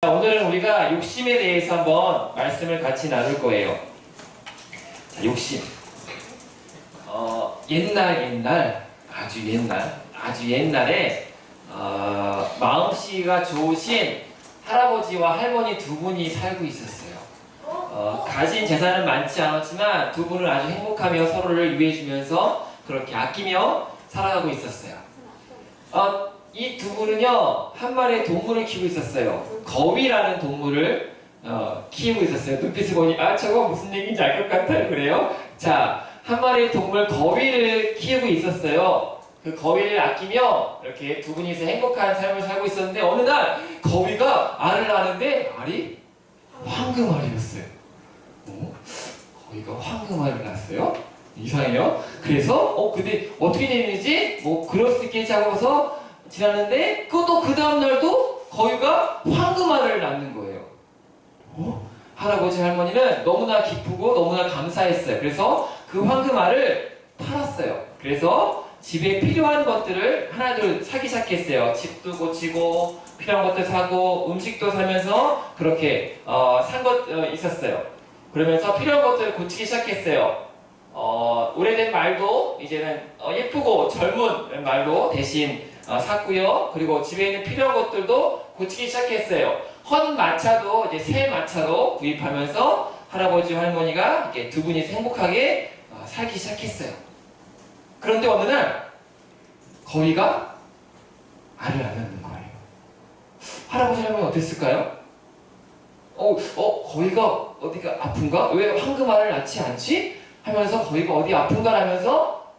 오늘은 우리가 욕심에 대해서 한번 말씀을 같이 나눌 거예요. 자, 욕심. 아주 옛날에 마음씨가 좋으신 할아버지와 할머니 두 분이 살고 있었어요. 가진 재산은 많지 않았지만 두 분은 아주 행복하며 서로를 위해주면서 그렇게 아끼며 살아가고 있었어요. 이 두 분은요, 한 마리의 동물을 키우고 있었어요. 거위라는 동물을 키우고 있었어요. 눈빛을 보니 저거 무슨 얘기인지 알 것 같아요. 그래요? 자, 한 마리의 동물 거위를 키우고 있었어요. 그 거위를 아끼며 이렇게 두 분이서 행복한 삶을 살고 있었는데 어느 날 거위가 알을 낳는데 알이 황금알이었어요. 거위가 황금알을 낳았어요? 이상해요. 그래서 근데 어떻게 되는지 그럴 수 있겠지 하고서 지났는데 또 그 다음날도 거위가 황금알을 낳는 거예요. 할아버지 할머니는 너무나 기쁘고 너무나 감사했어요. 그래서 그 황금알을 팔았어요. 그래서 집에 필요한 것들을 하나둘 사기 시작했어요. 집도 고치고 필요한 것들 사고 음식도 사면서 그렇게 산 것 있었어요. 그러면서 필요한 것들을 고치기 시작했어요. 오래된 말도 이제는 예쁘고 젊은 말로 대신 샀고요. 그리고 집에 있는 필요한 것들도 고치기 시작했어요. 헌 마차도 이제 새 마차로 구입하면서 할아버지 할머니가 이렇게 두 분이서 행복하게 살기 시작했어요. 그런데 어느 날 거위가 알을 안 낳는 거예요. 할아버지 할머니 어땠을까요? 거위가 어디가 아픈가? 왜 황금알을 낳지 않지? 하면서 거위가 어디 아픈가 하면서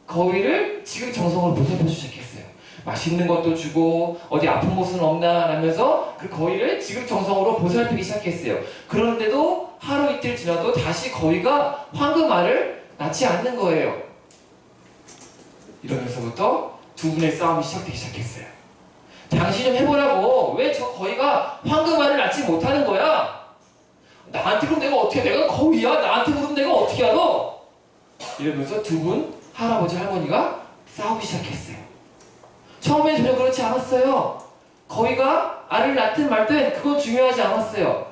거위를 지극정성으로 보살펴주기 시작했어요. 맛있는 것도 주고 어디 아픈 곳은 없나 하면서 그 거위를 지극정성으로 보살피기 시작했어요. 그런데도 하루 이틀 지나도 다시 거위가 황금알을 낳지 않는 거예요. 이러면서부터 두 분의 싸움이 시작되기 시작했어요. 당신 좀 해보라고. 왜 저 거위가 황금알을 낳지 못하는 거야? 나한테 그럼 내가 어떻게, 내가 거위야? 나한테 그럼 내가 어떻게 알아? 이러면서 두 분 할아버지 할머니가 싸우기 시작했어요. 처음엔 전혀 그렇지 않았어요. 거위가 알을 낳든 말든 그건 중요하지 않았어요.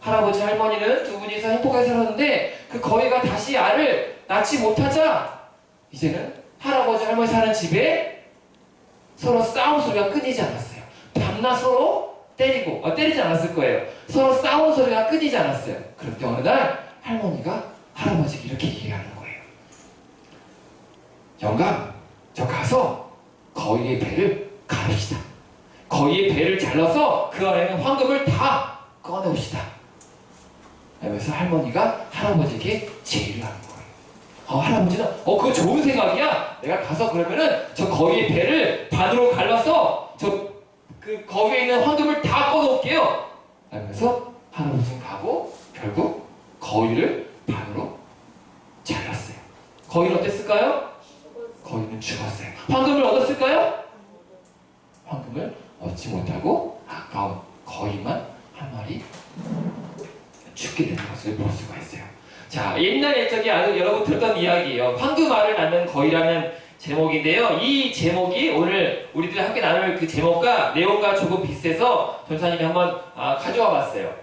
할아버지 할머니는 두 분이서 행복하게 살았는데 그 거위가 다시 알을 낳지 못하자 이제는 할아버지 할머니 사는 집에 서로 싸움 소리가 끊이지 않았어요. 밤낮 서로 때리지 않았을 거예요. 서로 싸우는 소리가 끊이지 않았어요. 그런데 어느 날 할머니가 할아버지에게 이렇게 얘기하는 거예요. 영감, 저 가서 거위의 배를 가릅시다. 거위의 배를 잘라서 그 안에는 황금을 다 꺼내옵시다. 하면서 할머니가 할아버지에게 제의를 하는 거예요. 할아버지는 그거 좋은 생각이야. 내가 가서 그러면은 저 거위의 배를 반으로 갈라서 그 거위에 있는 황금을 다 꺼놓을게요. 하면서 할아버지는 가고 결국 거위를 반으로 잘랐어요. 거위는 어땠을까요? 거위는 죽었어요. 황금을 얻었을까요? 황금을 얻지 못하고 아까운 거위만 한 마리 죽게 되는 것을 볼 수가 있어요. 자, 옛날 옛적에 아주 여러분 들었던 이야기예요. 황금알을 낳는 거위라는 제목인데요. 이 제목이 오늘 우리들이 함께 나눌 그 제목과 내용과 조금 비슷해서 전사님이 한번 가져와 봤어요.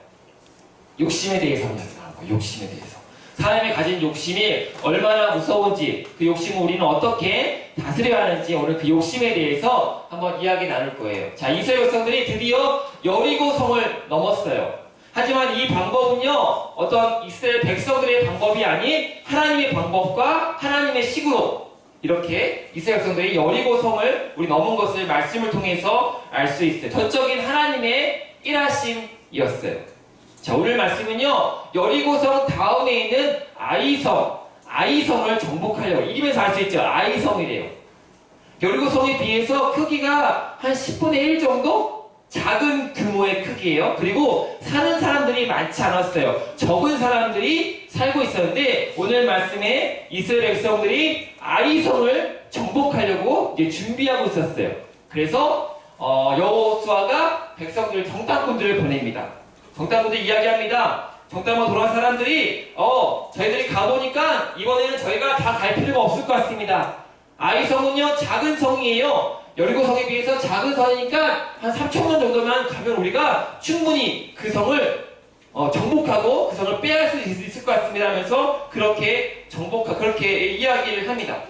욕심에 대해서 한번 나눌 거예요. 욕심에 대해서. 사람이 가진 욕심이 얼마나 무서운지, 그 욕심을 우리는 어떻게 다스려야 하는지 오늘 그 욕심에 대해서 한번 이야기 나눌 거예요. 자, 이스라엘 백성들이 드디어 여리고 성을 넘었어요. 하지만 이 방법은요, 어떤 이스라엘 백성들의 방법이 아닌 하나님의 방법과 하나님의 식으로 이렇게 이스라엘 백성들이 여리고 성을 우리 넘은 것을 말씀을 통해서 알 수 있어요. 전적인 하나님의 일하심이었어요. 자, 오늘 말씀은요, 여리고성 다음에 있는 아이성을 정복하려고, 이름에서 알 수 있죠. 아이성이래요. 여리고성에 비해서 크기가 한 10분의 1 정도? 작은 규모의 크기예요. 그리고 사는 사람들이 많지 않았어요. 적은 사람들이 살고 있었는데 오늘 말씀에 이스라엘 백성들이 아이성을 정복하려고 이제 준비하고 있었어요. 그래서 여호수아가 백성들 정탐꾼들을 보냅니다. 정탐꾼들 이야기합니다. 정탐으로 돌아온 사람들이 저희들이 가보니까 이번에는 저희가 다 갈 필요가 없을 것 같습니다. 아이성은요 작은 성이에요. 여리고성에 비해서 작은 성이니까 한 3,000명 정도만 가면 우리가 충분히 그 성을 정복하고 그 성을 빼앗을 수 있을 것 같습니다 하면서 그렇게 그렇게 이야기를 합니다.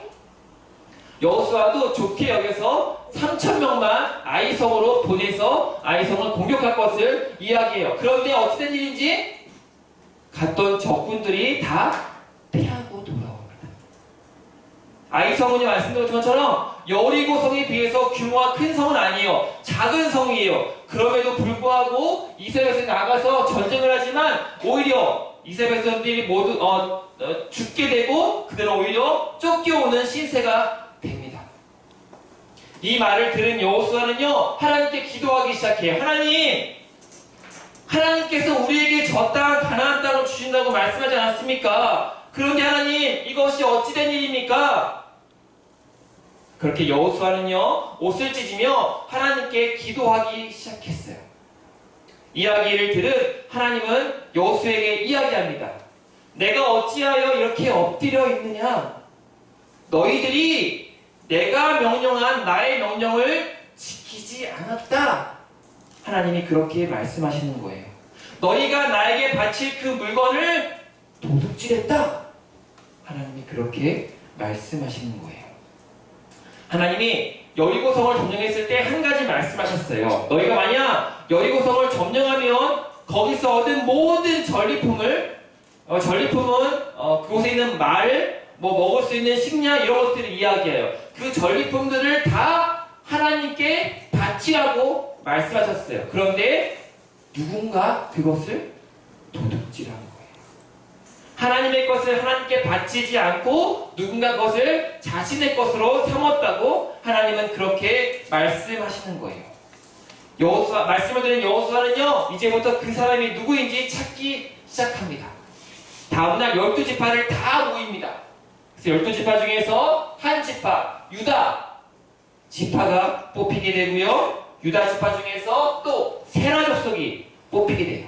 여호수아도 좋게 여겨서 3,000명만 아이성으로 보내서 아이성을 공격할 것을 이야기해요. 그런데 어찌 된 일인지 갔던 적군들이 다 패하고 돌아옵니다. 아이성은요, 말씀드린 것처럼 여리고성에 비해서 규모가 큰 성은 아니에요. 작은 성이에요. 그럼에도 불구하고 이스라엘 백성이 나가서 전쟁을 하지만 오히려 이스라엘 백성들이 모두 죽게 되고 그들은 오히려 쫓겨오는 신세가 됩니다. 이 말을 들은 여호수아는요, 하나님께 기도하기 시작해요. 하나님께서 우리에게 저 땅, 가나안 땅을 주신다고 말씀하지 않았습니까? 그런데 하나님, 이것이 어찌 된 일입니까? 그렇게 여호수아는요, 옷을 찢으며 하나님께 기도하기 시작했어요. 이야기를 들은 하나님은 여호수아에게 이야기합니다. 내가 어찌하여 이렇게 엎드려 있느냐? 너희들이 내가 명령한 나의 명령을 지키지 않았다. 하나님이 그렇게 말씀하시는 거예요. 너희가 나에게 바칠 그 물건을 도둑질했다. 하나님이 그렇게 말씀하시는 거예요. 하나님이 여리고성을 점령했을 때 한 가지 말씀하셨어요. 너희가 만약 여리고성을 점령하면 거기서 얻은 모든 전리품은 그곳에 있는 말, 먹을 수 있는 식량 이런 것들을 이야기해요. 그 전리품들을 다 하나님께 바치라고 말씀하셨어요. 그런데 누군가 그것을 도둑질한 거예요. 하나님의 것을 하나님께 바치지 않고 누군가 그것을 자신의 것으로 삼았다고 하나님은 그렇게 말씀하시는 거예요. 말씀을 드린 여호수아는요, 이제부터 그 사람이 누구인지 찾기 시작합니다. 다음날 12지파를 다 모입니다. 그래서 12지파 중에서 한 지파, 유다 지파가 뽑히게 되고요, 유다 지파 중에서 또 세라 족속이 뽑히게 돼요.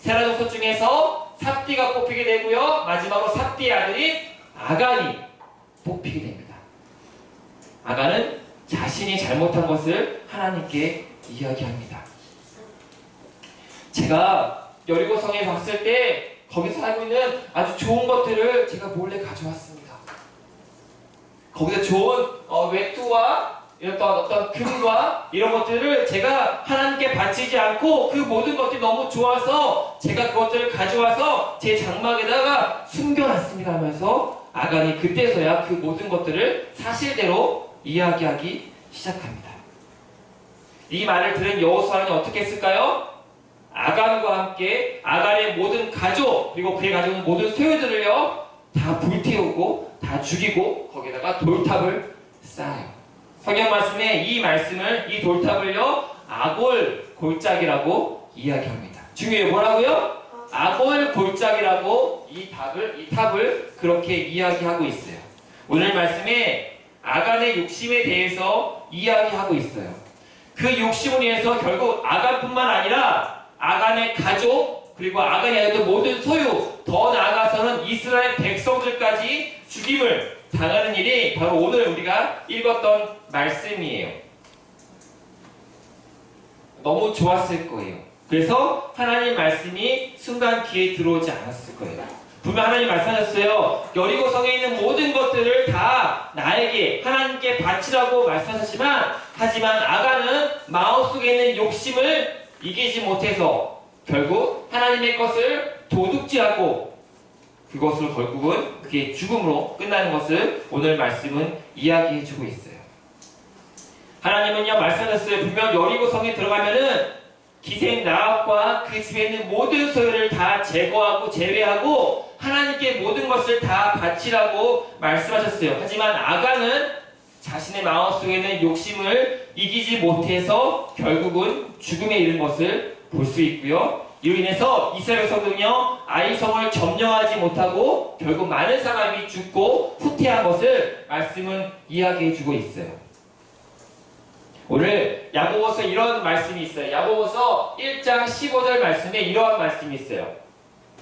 세라 족속 중에서 삽디가 뽑히게 되고요, 마지막으로 삽디의 아들인 아간이 뽑히게 됩니다. 아간은 자신이 잘못한 것을 하나님께 이야기합니다. 제가 여리고성에 갔을 때 거기서 살고 있는 아주 좋은 것들을 제가 몰래 가져왔습니다. 거기서 좋은 외투와 어떤 금과 이런 것들을 제가 하나님께 바치지 않고 그 모든 것들이 너무 좋아서 제가 그것들을 가져와서 제 장막에다가 숨겨놨습니다 하면서 아간이 그때서야 그 모든 것들을 사실대로 이야기하기 시작합니다. 이 말을 들은 여호수아는 어떻게 했을까요? 아간과 함께 아간의 모든 가족 그리고 그의 가족의 모든 소유들을요 다 불태우고 다 죽이고 거기다가 돌탑을 쌓아요. 성경 말씀에 이 돌탑을요 아골 골짜기라고 이야기합니다. 중요해요. 뭐라고요? 아골 골짜기라고 이 탑을 그렇게 이야기하고 있어요. 오늘 말씀에 아간의 욕심에 대해서 이야기하고 있어요. 그 욕심을 위해서 결국 아간뿐만 아니라 아간의 가족 그리고 아간이 가졌던 모든 소유, 더 나아가서는 이스라엘 백성들까지 죽임을 당하는 일이 바로 오늘 우리가 읽었던 말씀이에요. 너무 좋았을 거예요. 그래서 하나님 말씀이 순간 귀에 들어오지 않았을 거예요. 분명 하나님 말씀하셨어요. 여리고성에 있는 모든 것들을 다 나에게 하나님께 바치라고 하지만 아간은 마음속에 있는 욕심을 이기지 못해서 결국 하나님의 것을 도둑질하고 그것으로 결국은 그게 죽음으로 끝나는 것을 오늘 말씀은 이야기해주고 있어요. 하나님은요 말씀하셨어요. 분명 여리고성에 들어가면은 기생 나합과 그 집에 있는 모든 소유를 다 제외하고 하나님께 모든 것을 다 바치라고 말씀하셨어요. 하지만 아간은 자신의 마음속에 있는 욕심을 이기지 못해서 결국은 죽음에 이른 것을 볼 수 있고요. 이로 인해서 이스라엘 백성들은요 아이성을 점령하지 못하고 결국 많은 사람이 죽고 후퇴한 것을 말씀은 이야기해주고 있어요. 오늘 야고보서 이런 말씀이 있어요. 야고보서 1장 15절 말씀에 이러한 말씀이 있어요.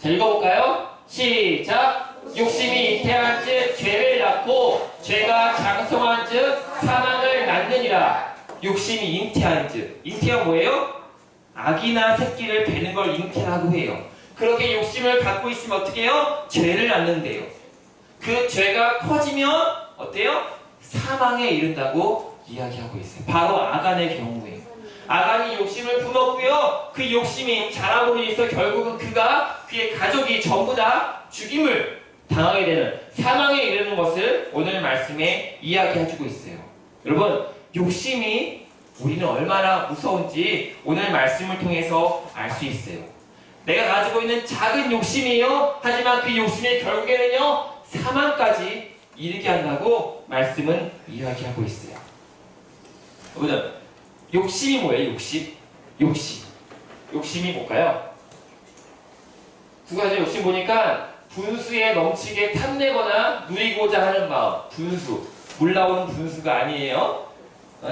자, 읽어볼까요? 시작! 욕심이 잉태한 즉 죄를 낳고 죄가 장성한 즉 사망을 낳느니라. 욕심이 잉태한즉. 잉태가 뭐예요? 아기나 새끼를 베는 걸 잉태라고 해요. 그렇게 욕심을 갖고 있으면 어떻게 해요? 죄를 낳는데요. 그 죄가 커지면 어때요? 사망에 이른다고 이야기하고 있어요. 바로 아간의 경우에요. 아간이 욕심을 품었고요. 그 욕심이 자라고 인해서 결국은 그의 가족이 전부 다 죽임을 당하게 되는 사망에 이르는 것을 오늘 말씀에 이야기해주고 있어요. 여러분, 욕심이 우리는 얼마나 무서운지 오늘 말씀을 통해서 알 수 있어요. 내가 가지고 있는 작은 욕심이에요. 하지만 그 욕심이 결국에는요, 사망까지 이르게 한다고 말씀은 이야기하고 있어요. 여러분, 욕심이 뭐예요? 욕심이 뭘까요? 두 가지 욕심 보니까 분수에 넘치게 탐내거나 누리고자 하는 마음. 분수, 물 나오는 분수가 아니에요.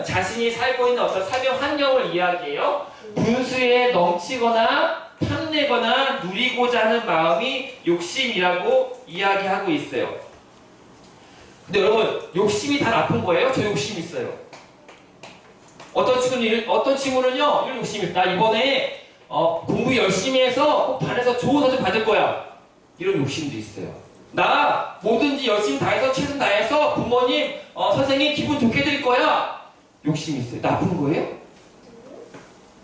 자신이 살고 있는 어떤 삶의 환경을 이야기해요. 분수에 넘치거나 탐내거나 누리고자 하는 마음이 욕심이라고 이야기하고 있어요. 근데 여러분, 욕심이 다 나쁜 거예요? 저 욕심 있어요. 어떤 친구는요, 이런 욕심이 있어요. 나 이번에 공부 열심히 해서 꼭 반에서 좋은 성적 받을 거야. 이런 욕심도 있어요. 나 뭐든지 열심히 다해서 최선 다해서 부모님, 선생님 기분 좋게 드릴 거야. 욕심이 있어요. 나쁜 거예요?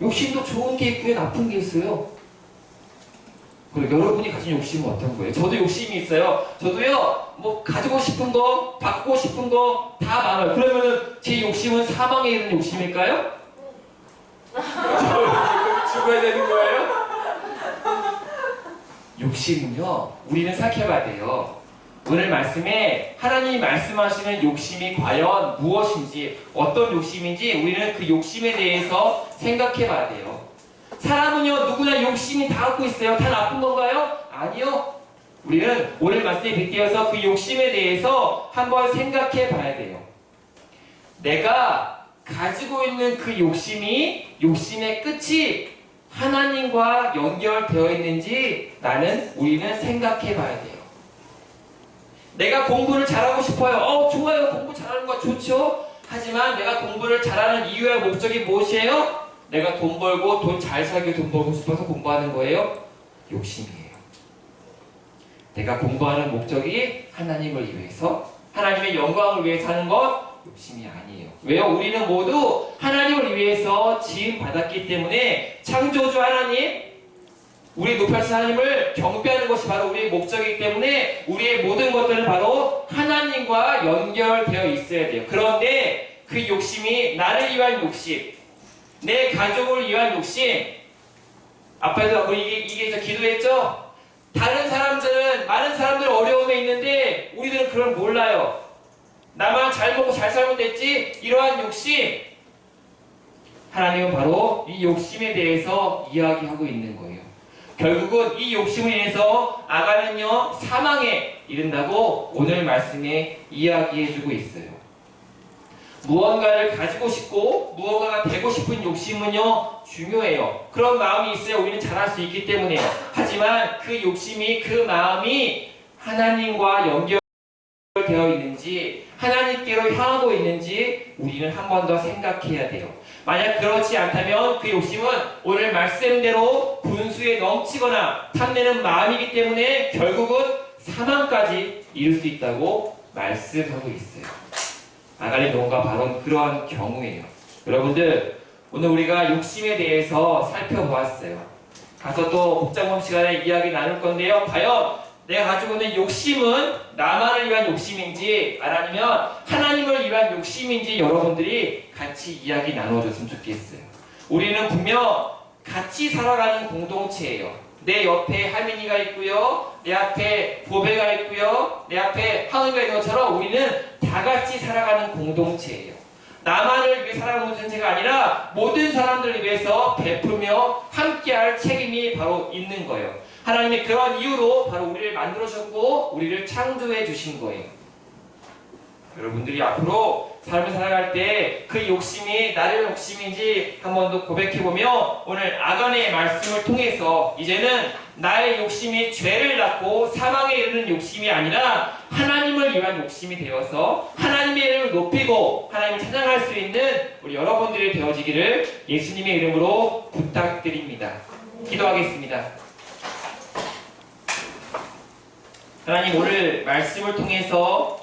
욕심도 좋은 게 있고요, 나쁜 게 있어요. 그리고 여러분이 가진 욕심은 어떤 거예요? 저도 욕심이 있어요. 저도요, 뭐 가지고 싶은 거, 바꾸고 싶은 거 다 많아요. 그러면은 제 욕심은 사망에 이르는 욕심일까요? 죽어야 되는 거예요? 욕심은요, 우리는 생각해봐야 돼요. 오늘 말씀에 하나님이 말씀하시는 욕심이 과연 무엇인지, 어떤 욕심인지 우리는 그 욕심에 대해서 생각해봐야 돼요. 사람은요, 누구나 욕심이 다 갖고 있어요. 다 나쁜 건가요? 아니요. 우리는 오늘 말씀에 빗대어서 그 욕심에 대해서 한번 생각해 봐야 돼요. 내가 가지고 있는 그 욕심의 끝이 하나님과 연결되어 있는지 우리는 생각해 봐야 돼요. 내가 공부를 잘하고 싶어요. 좋아요. 공부 잘하는 거 좋죠. 하지만 내가 공부를 잘하는 이유와 목적이 무엇이에요? 내가 돈 벌고 돈 잘 살게 돈 벌고 싶어서 공부하는 거예요? 욕심이에요. 내가 공부하는 목적이 하나님을 위해서, 하나님의 영광을 위해서 하는 것 욕심이 아니에요. 왜요? 우리는 모두 하나님을 위해서 지음 받았기 때문에 창조주 하나님, 우리 높아신 하나님을 경배하는 것이 바로 우리의 목적이기 때문에 우리의 모든 것들은 바로 하나님과 연결되어 있어야 돼요. 그런데 그 욕심이 나를 위한 욕심, 내 가족을 위한 욕심, 앞에서 이게 기도했죠? 다른 사람들은, 많은 사람들은 어려움에 있는데 우리들은 그걸 몰라요. 나만 잘 먹고 잘 살면 됐지? 이러한 욕심, 하나님은 바로 이 욕심에 대해서 이야기하고 있는 거예요. 결국은 이 욕심을 인해서 아간은요, 사망에 이른다고 오늘 말씀에 이야기해주고 있어요. 무언가를 가지고 싶고 무언가가 되고 싶은 욕심은요, 중요해요. 그런 마음이 있어야 우리는 잘할 수 있기 때문에요. 하지만 그 욕심이, 그 마음이 하나님과 연결되어 있는지, 하나님께로 향하고 있는지 우리는 한 번 더 생각해야 돼요. 만약 그렇지 않다면 그 욕심은 오늘 말씀대로 분수에 넘치거나 탐내는 마음이기 때문에 결국은 사망까지 이룰 수 있다고 말씀하고 있어요. 아간의 경우가 바로 그러한 경우예요. 여러분들, 오늘 우리가 욕심에 대해서 살펴보았어요. 가서 또 복장범 시간에 이야기 나눌 건데요. 과연 내가 가지고 있는 욕심은 나만을 위한 욕심인지 아니면 하나님을 위한 욕심인지 여러분들이 같이 이야기 나눠줬으면 좋겠어요. 우리는 분명 같이 살아가는 공동체예요. 내 옆에 하민이가 있고요, 내 앞에 보배가 있고요, 내 앞에 항우가 있는 것처럼 우리는 다 같이 살아가는 공동체예요. 나만을 위해 살아가는 공동체가 아니라 모든 사람들을 위해서 베풀며 함께할 책임이 바로 있는 거예요. 하나님이 그런 이유로 바로 우리를 만들어주셨고 우리를 창조해 주신 거예요. 여러분들이 앞으로 삶을 살아갈 때 그 욕심이 나의 욕심인지 한 번 더 고백해보며 오늘 아간의 말씀을 통해서 이제는 나의 욕심이 죄를 낳고 사망에 이르는 욕심이 아니라 하나님을 위한 욕심이 되어서 하나님의 이름을 높이고 하나님을 찬양할 수 있는 우리 여러분들이 되어지기를 예수님의 이름으로 부탁드립니다. 기도하겠습니다. 하나님, 오늘 말씀을 통해서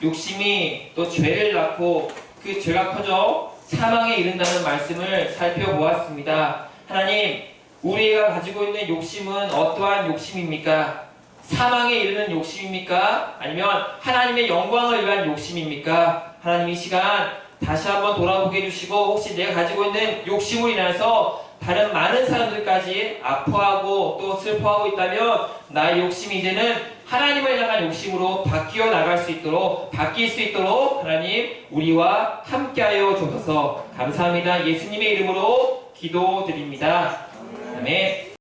욕심이 또 죄를 낳고 그 죄가 커져 사망에 이른다는 말씀을 살펴보았습니다. 하나님, 우리가 가지고 있는 욕심은 어떠한 욕심입니까? 사망에 이르는 욕심입니까? 아니면 하나님의 영광을 위한 욕심입니까? 하나님, 이 시간 다시 한번 돌아보게 해주시고 혹시 내가 가지고 있는 욕심으로 인해서 다른 많은 사람들까지 아파하고 또 슬퍼하고 있다면 나의 욕심이 이제는 하나님을 향한 욕심으로 바뀌어 나갈 수 있도록 바뀔 수 있도록 하나님 우리와 함께하여 주셔서 감사합니다. 예수님의 이름으로 기도드립니다. 아멘.